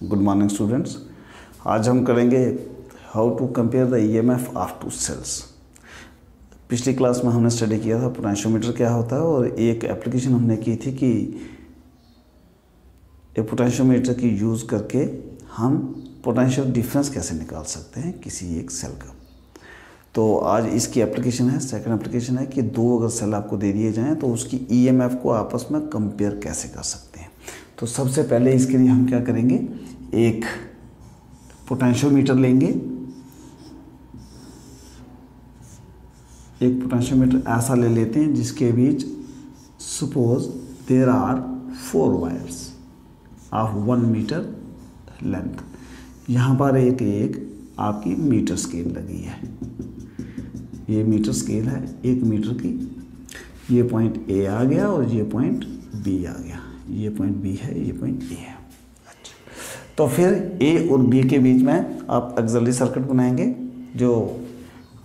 Good morning students. आज हम करेंगे how to compare the EMF of two cells. पिछली क्लास में हमने स्टडी किया था पोटेंशियोमीटर क्या होता है और एक एप्लीकेशन हमने की थी कि एक पोटेंशियोमीटर की यूज़ करके हम पोटेंशियल डिफरेंस कैसे निकाल सकते हैं किसी एक सेल का। तो आज इसकी एप्लीकेशन है, सेकंड एप्लीकेशन है कि दो अगर सेल आपको दे दिए जाएं तो उसकी ईएमएफ को आपस में कंपेयर कैसे कर सकते हैं। तो सबसे पहले इसके लिए हम क्या करेंगे, एक पोटेंशियोमीटर लेंगे। एक पोटेंशियोमीटर ऐसा ले लेते हैं जिसके बीच suppose there are 4 wires of 1 metre length. यहाँ पर एक आपकी मीटर स्केल लगी है, ये मीटर स्केल है 1 मीटर की। ये पॉइंट ए आ गया और ये पॉइंट बी आ गया, ये पॉइंट बी है, ये पॉइंट ए है। अच्छा, तो फिर ए और बी के बीच में आप ऑक्सिलरी सर्किट बनाएंगे जो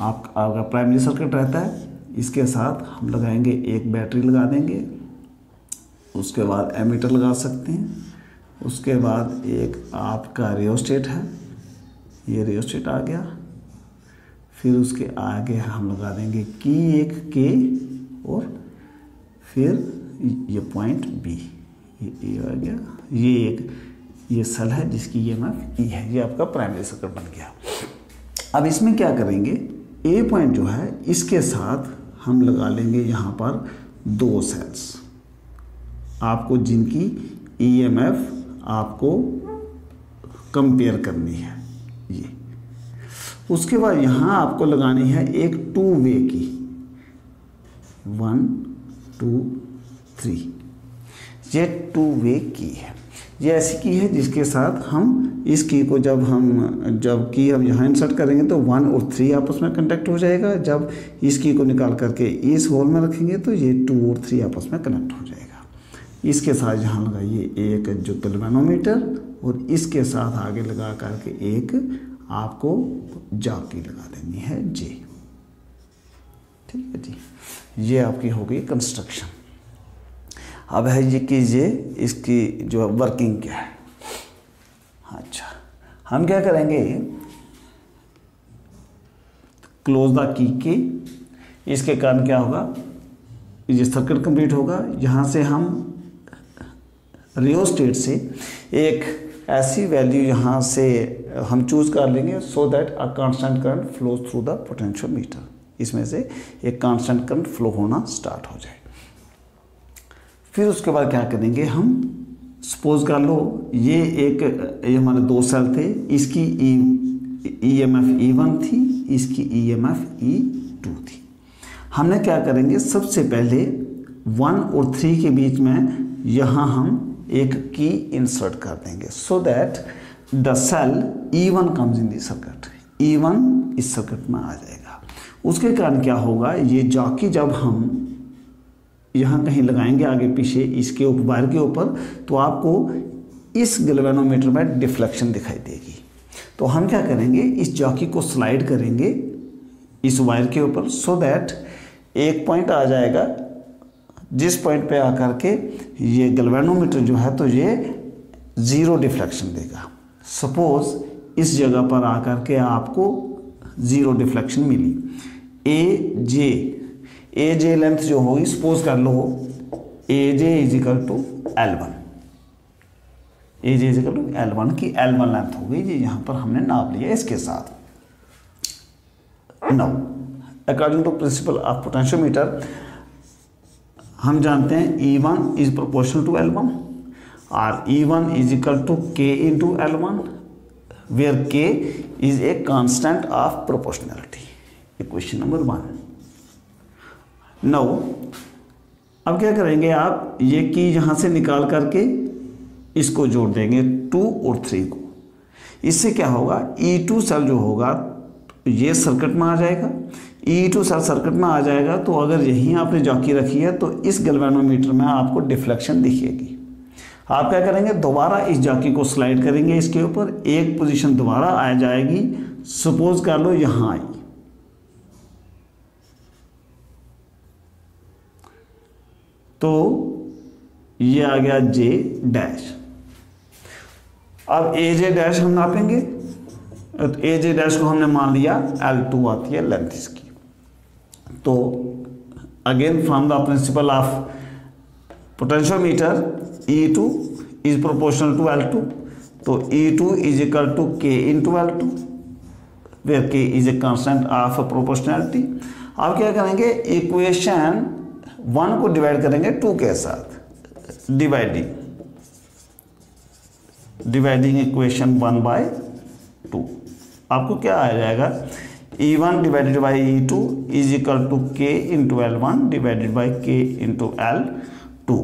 आपका प्राइमरी सर्किट रहता है। इसके साथ हम लगाएंगे एक बैटरी लगा देंगे, उसके बाद एमीटर लगा सकते हैं, उसके बाद एक आपका रियोस्टेट है, ये रियोस्टेट आ गया। फिर उसके आगे हम लगा देंगे की एक के और फिर ये पॉइंट बी, ये ए आ गया। ये सेल है जिसकी ईएमएफ ई है, ये आपका प्राइमरी सर्किट बन गया। अब इसमें क्या करेंगे, ए पॉइंट जो है इसके साथ हम लगा लेंगे यहाँ पर 2 सेल्स आपको जिनकी ईएमएफ आपको कंपेयर करनी है। ये उसके बाद यहाँ आपको लगानी है एक 2 वे की, 1 2 3। ये 2 वे की है, ये ऐसी की है जिसके साथ हम इस की को जब की हम यहाँ इंसर्ट करेंगे तो 1 और 3 आपस में कनेक्ट हो जाएगा। जब इस की को निकाल करके इस होल में रखेंगे तो ये 2 और 3 आपस में कनेक्ट हो जाएगा। इसके साथ यहाँ लगाइए एक जो गैल्वेनोमीटर और इसके साथ आगे लगा करके एक आपको जॉकी लगा देनी है जे। ठीक है जी, ये आपकी हो गई कंस्ट्रक्शन। अब है ये कीजिए इसकी जो वर्किंग क्या है। अच्छा, हम क्या करेंगे, क्लोज द की इसके कारण क्या होगा, ये सर्किट कंप्लीट होगा। यहाँ से हम रियोस्टेट से एक ऐसी वैल्यू यहाँ से हम चूज कर लेंगे so that a constant current flows through the potentiometer. इसमें से एक कांस्टेंट करंट फ्लो होना स्टार्ट हो जाए। फिर उसके बाद क्या करेंगे, हम सपोज कर लो ये हमारे 2 सेल थे, इसकी ईएमएफ E1 थी, इसकी ईएमएफ E2 थी। हमने क्या करेंगे, सबसे पहले 1 और 3 के बीच में यहाँ हम एक की इंसर्ट कर देंगे so that the cell E1 comes in the circuit. E1 इस सर्किट में आ जाएगा। उसके कारण क्या होगा, ये जॉकी जब हम यहाँ कहीं लगाएंगे आगे पीछे इसके ऊपर वायर के ऊपर तो आपको इस गैल्वेनोमीटर में डिफ्लेक्शन दिखाई देगी। तो हम क्या करेंगे, इस जॉकी को स्लाइड करेंगे इस वायर के ऊपर सो दैट एक पॉइंट आ जाएगा जिस पॉइंट पे आकर के ये गैल्वेनोमीटर जो है तो ये 0 डिफ्लेक्शन देगा। सपोज इस जगह पर आकर के आपको 0 डिफ्लेक्शन मिली। ए जे लेंथ जो होगी, सपोज कर लो A J is equal to L1, A J is equal to L1 की L1 लेंथ हो गई, ये यहाँ पर हमने नाप लिया इसके साथ। Now according to principle of potentiometer हम जानते हैं E1 is proportional to L1 और E1 is equal to K into L1 where K is a constant of proportionality. Equation number 1। Now अब क्या करेंगे, आप ये की यहाँ से निकाल करके इसको जोड़ देंगे 2 और 3 को। इससे क्या होगा, E2 सेल जो होगा ये सर्किट में आ जाएगा। E2 सेल सर्किट में आ जाएगा तो अगर यहीं आपने जॉकी रखी है तो इस गैल्वेनोमीटर में आपको डिफ्लेक्शन दिखेगी। आप क्या करेंगे, दोबारा इस जॉकी को स्लाइड करेंगे इसके ऊपर, एक पोजीशन दोबारा आ जाएगी। सपोज कर लो यहाँ आई, तो ये आ गया J डैश। अब ए जे डैश हम नापेंगे, तो ए जे डैश को हमने मान लिया L2 आती है लेंथ इसकी। तो again from the principle of potentiometer E2 is proportional to L2, तो E2 is equal to K into L2 where K is a constant of proportionality. अब क्या करेंगे, इक्वेशन 1 को डिवाइड करेंगे 2 के साथ, डिवाइडिंग इक्वेशन 1 बाय 2। आपको क्या आ जाएगा, E1 divided by E2 is equal to K into L1 divided by K into L2।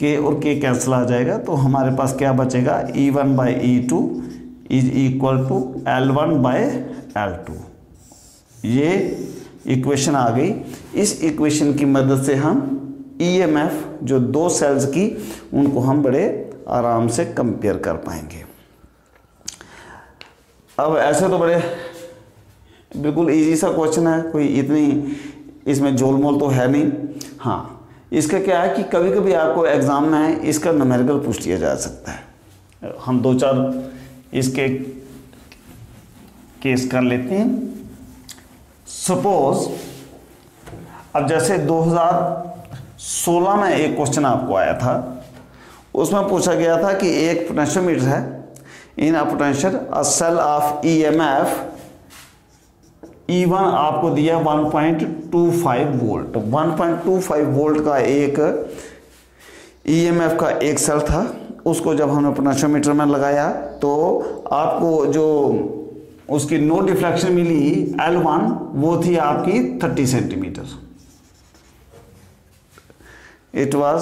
K और K कैंसिल आ जाएगा, तो हमारे पास क्या बचेगा, E1 by E2 is equal to L1 by L2। ये इक्वेशन आ गई। इस इक्वेशन की मदद से हम EMF जो दो सेल्स की, उनको हम बड़े आराम से कंपेयर कर पाएंगे। अब ऐसे तो बड़े बिल्कुल इजी सा क्वेश्चन है, कोई इतनी इसमें जोलमोल तो है नहीं। हाँ, इसका क्या है कि कभी कभी आपको एग्ज़ाम में इसका न्यूमेरिकल पूछ लिया जा सकता है। हम 2-4 इसके केस कर लेते हैं। सपोज अब जैसे 2016 में एक क्वेश्चन आपको आया था, उसमें पूछा गया था कि एक पोटेंशियोमीटर है, in a potential a cell of EMF E1 आपको दिया 1.25 वोल्ट। 1.25 वोल्ट का एक EMF का एक सेल था, उसको जब हमने पोटेंशियोमीटर में लगाया तो आपको जो उसकी नो डिफ्लेक्शन मिली L1, वो थी आपकी 30 सेंटीमीटर। इट वाज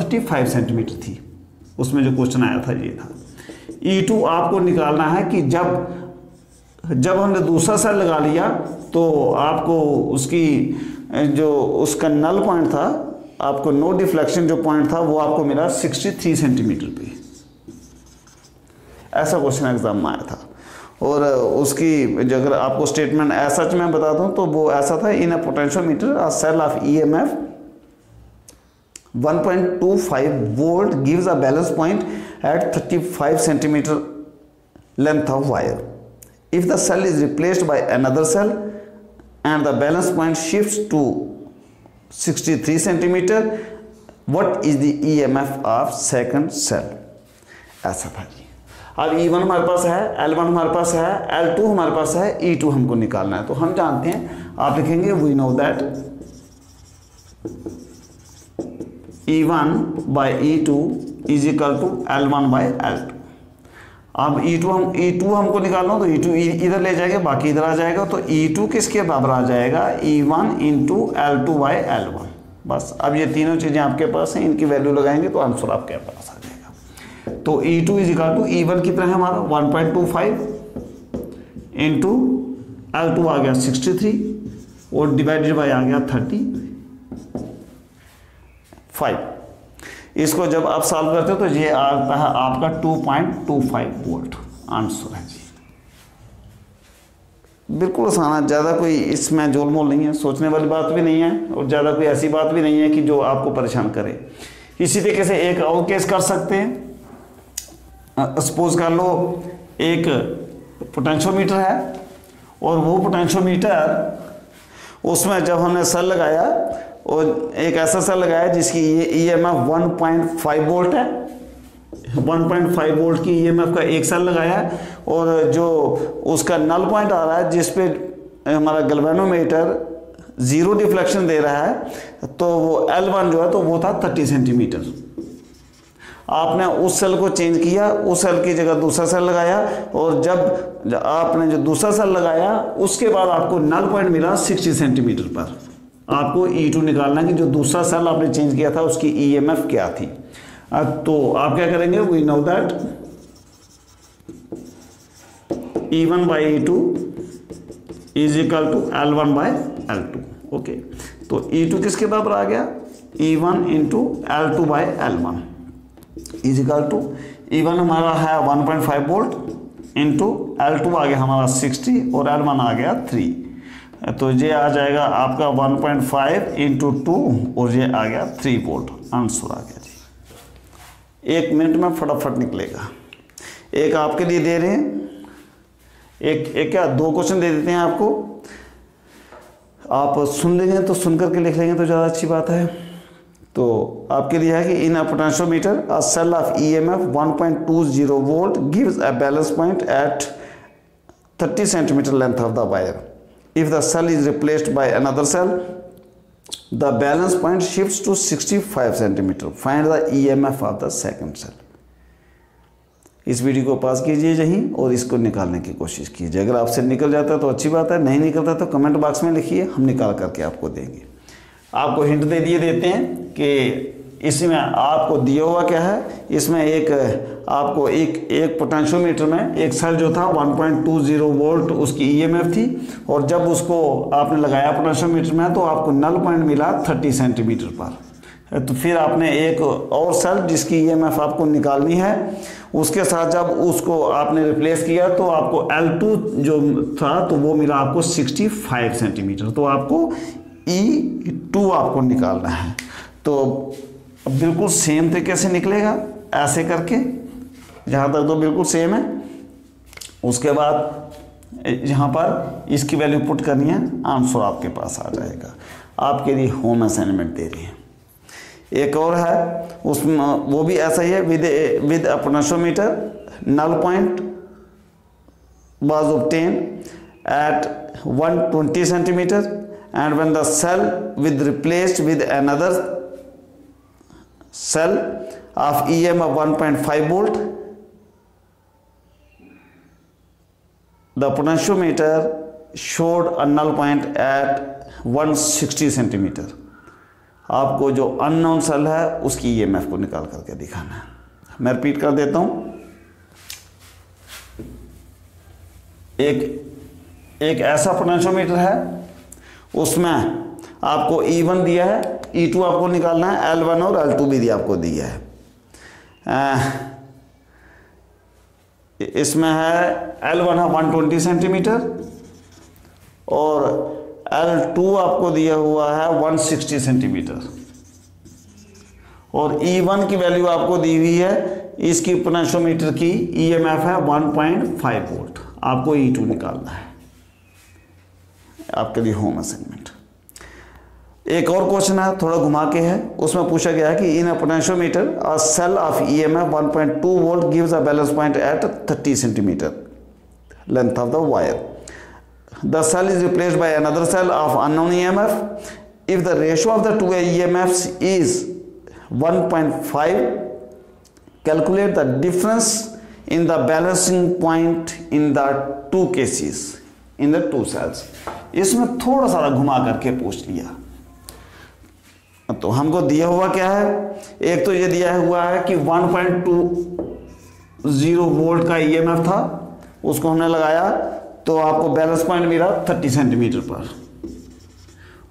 35 सेंटीमीटर थी, उसमें जो क्वेश्चन आया था ये था। E2 आपको निकालना है कि जब हमने दूसरा सेल लगा लिया तो आपको उसकी जो उसका नल पॉइंट था, आपको नो डिफ्लेक्शन जो पॉइंट था वो आपको मिला 63 सेंटीमीटर पे। ऐसा क्वेश्चन एग्जाम में आया था। और उसकी जो अगर आपको स्टेटमेंट ऐसा मैं बता दूं तो वो ऐसा था, in a potentiometer a cell of EMF 1.25 volt gives a balance point at 35 centimeter length of wire. If the cell is replaced by another cell and the balance point shifts to 63 centimeter, what is the EMF of second cell? ऐसा था जी। अब E1 हमारे पास है, L1 हमारे पास है, L2 हमारे पास है, E2 हमको निकालना है। तो हम जानते हैं, आप लिखेंगे we know that E1 by E2 is equal to L1 by L2। अब E2 हमको निकालना हो तो E2 इधर ले जाएंगे, बाकी इधर आ जाएगा, तो E2 किसके बराबर आ जाएगा, E1 into L2 by L1। बस अब ये तीनों चीज़ें आपके पास हैं, इनकी वैल्यू लगाएंगे तो आंसर आपके पास आ जाएगा। तो E2 is equal to E1 कितना है हमारा 1.25 इंटू L2 आ गया 63 और डिवाइडेड बाई आ गया 35। इसको जब आप सॉल्व करते हो तो ये आता है आपका 2.25 वोल्ट आंसर है जी। बिल्कुल आसान है, ज़्यादा कोई इसमें जोलमोल नहीं है, सोचने वाली बात भी नहीं है और ज़्यादा कोई ऐसी बात भी नहीं है कि जो आपको परेशान करे। इसी तरीके से एक और केस कर सकते हैं। सपोज कर लो एक पोटेंशियोमीटर है और वो पोटेंशियोमीटर उसमें जब हमने सेल लगाया और एक ऐसा सेल लगाया जिसकी EMF 1.5 वोल्ट है, 1.5 वोल्ट की EMF का एक सेल लगाया और जो उसका नल पॉइंट आ रहा है जिस पे हमारा गैल्वेनोमीटर 0 डिफ्लेक्शन दे रहा है, तो वो L1 जो है तो वो था 30 सेंटीमीटर। आपने उस सेल को चेंज किया, उस सेल की जगह दूसरा सेल लगाया और जब आपने जो दूसरा सेल लगाया उसके बाद आपको नल पॉइंट मिला 60 सेंटीमीटर पर। आपको E2 निकालना है कि जो दूसरा सेल आपने चेंज किया था उसकी EMF क्या थी। तो आप क्या करेंगे, we know that E1 by E2 is equal to L1 by L2। Okay, तो E2 किसके बराबर आ गया, E1 into L2 by L1 is equal to E1 हमारा है 1.5 वोल्ट इंटू L2 आ गया हमारा 60 और L1 आ गया 3, तो ये आ जाएगा आपका 1.5 इंटू 2 और ये आ गया 3 वोल्ट आंसर आ गया जी। 1 मिनट में फटाफट निकलेगा। एक आपके लिए दे रहे हैं, एक क्या 2 क्वेश्चन दे देते हैं आपको, आप सुन लेंगे तो सुन करके लिख लेंगे तो ज़्यादा अच्छी बात है। तो आपके लिए है कि in a potentiometer a cell of EMF 1.20 volt gives a balance point at 30 centimetre length of the wire. If the cell is replaced by another cell the balance point shifts to 65 centimetre. Find the EMF of the second cell. इस video को पास कीजिए यहीं और इसको निकालने की कोशिश कीजिए। अगर आपसे निकल जाता है तो अच्छी बात है, नहीं निकलता तो कमेंट बॉक्स में लिखिए, हम निकाल करके आपको देंगे। आपको हिंट देते हैं कि इसमें आपको दिया हुआ क्या है। इसमें एक आपको एक पोटेंशियोमीटर में एक सेल जो था 1.20 वोल्ट उसकी EMF थी, और जब उसको आपने लगाया पोटेंशियोमीटर में तो आपको नल पॉइंट मिला 30 सेंटीमीटर पर। तो फिर आपने एक और सेल जिसकी EMF आपको निकालनी है, उसके साथ जब उसको आपने रिप्लेस किया तो आपको L2 जो था तो वो मिला आपको 65 सेंटीमीटर। तो आपको E2 आपको निकालना है। तो बिल्कुल सेम तरीके से निकलेगा ऐसे करके, जहाँ तक तो बिल्कुल सेम है। उसके बाद यहाँ पर इसकी वैल्यू पुट करनी है, आंसर आपके पास आ जाएगा। आपके लिए होम असाइनमेंट दे रही है। एक और है उसमें, वो भी ऐसा ही है, with a potentiometer null point was obtain at 120 centimetre and when the cell with replaced with another cell of EMF 1.5 volt, the potentiometer showed a null point at 160 centimetre. आपको जो अननोन सेल है उसकी EMF को निकाल करके दिखाना है। मैं रिपीट कर देता हूँ। एक ऐसा पोटेंशियोमीटर है, उसमें आपको E1 दिया है, E2 आपको निकालना है, L1 और L2 भी आपको दिया है। इसमें है L1 है 120 सेंटीमीटर और L2 आपको दिया हुआ है 160 सेंटीमीटर, और E1 की वैल्यू आपको दी हुई है, इसकी पोटेंशियोमीटर की EMF है 1.5 वोल्ट। आपको E2 निकालना है। आपके लिए होम असाइनमेंट। एक और क्वेश्चन है, थोड़ा घुमा के है। उसमें पूछा गया है कि in a potentiometer a cell of EMF 1.2 volt gives a balance point at 30 centimetre length of the wire. The cell is replaced by another cell of unknown EMF। If the ratio of the two EMFs is 1.5, calculate the difference in the balancing point in the two cases in the two cells. इसमें थोड़ा सा घुमा करके पूछ लिया। तो हमको दिया हुआ क्या है, एक तो ये दिया हुआ है कि 1.20 वोल्ट का EMF था, उसको हमने लगाया तो आपको बैलेंस पॉइंट मिला 30 सेंटीमीटर पर।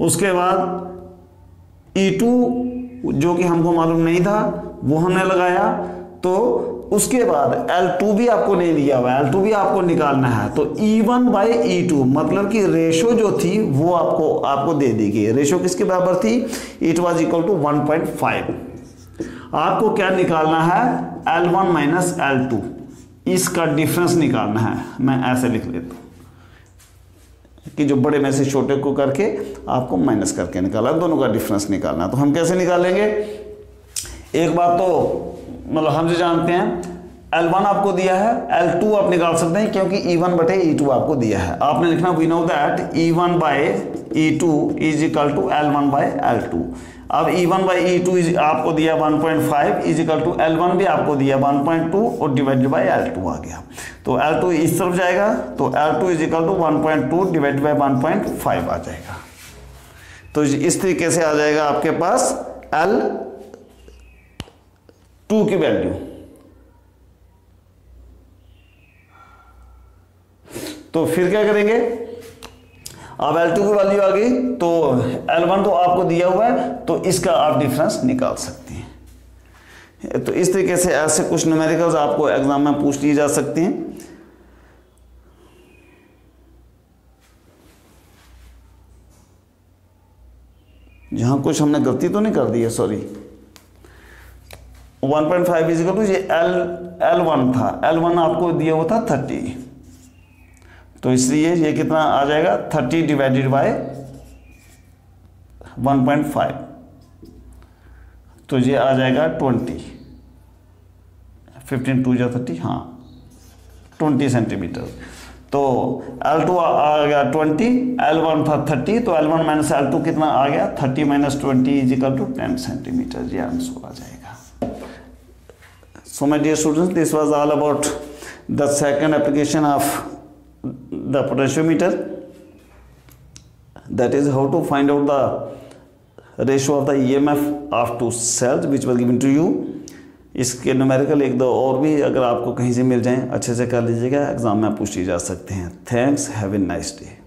उसके बाद E2 जो कि हमको मालूम नहीं था वो हमने लगाया, तो उसके बाद L2 भी आपको नहीं दिया हुआ, L2 भी आपको निकालना है। तो E1 बाई E2 मतलब कि रेशो जो थी वो आपको दे दी गई। रेशो किसके बराबर थी, इट वाज इक्वल टू 1.5। आपको क्या निकालना है, L1 माइनस L2, इसका डिफरेंस निकालना है। मैं ऐसे लिख लेता हूँ कि जो बड़े में से छोटे को करके आपको माइनस करके निकाला, दोनों का डिफरेंस निकालना। तो हम कैसे निकालेंगे, एक बात तो मतलब हम जो जानते हैं L1 आपको दिया है, L2 आप निकाल सकते हैं क्योंकि E1 बटे E2 आपको दिया है। आपने लिखना we know that E1 by E2 is equal to L1 by L2। अब E1 बाय E2 आपको दिया 1.5 इज इक्वल टू L1 भी आपको दिया 1.2 और डिवाइडेड बाय L2 आ गया। तो L2 इस तरफ जाएगा तो L2 is equal to 1.2 divided by 1.5 आ जाएगा। तो इस तरीके से आ जाएगा आपके पास L2 की वैल्यू। तो फिर क्या करेंगे, अब L2 की वैल्यू आ गई तो L1 तो आपको दिया हुआ है तो इसका आप डिफरेंस निकाल सकते हैं। तो इस तरीके से ऐसे कुछ न्यूमेरिकल्स आपको एग्जाम में पूछ लिए जा सकते हैं। जहां कुछ हमने गलती तो नहीं कर दी है, सॉरी। 1.5 इज इक्वल टू ये L1 था, L1 आपको दिया हुआ था 30, तो इसलिए ये कितना आ जाएगा 30 डिवाइडेड बाय 1.5, तो ये आ जाएगा 20, 15 2 30, हाँ 20 सेंटीमीटर। तो L2 आ गया 20, L1 था 30, तो L1 माइनस L2 कितना आ गया 30 minus 20 is equal to 10 centimetre, ये आंसर आ जाएगा। So my dear students, this was all about the second application of the potentiometer, that is how to find out the ratio of the EMF of two cells which was given to you। इसके numerical एक दो और भी अगर आपको कहीं से मिल जाएं अच्छे से कर लीजिएगा, एग्जाम में पूछी जा सकते हैं। Thanks, have a nice day.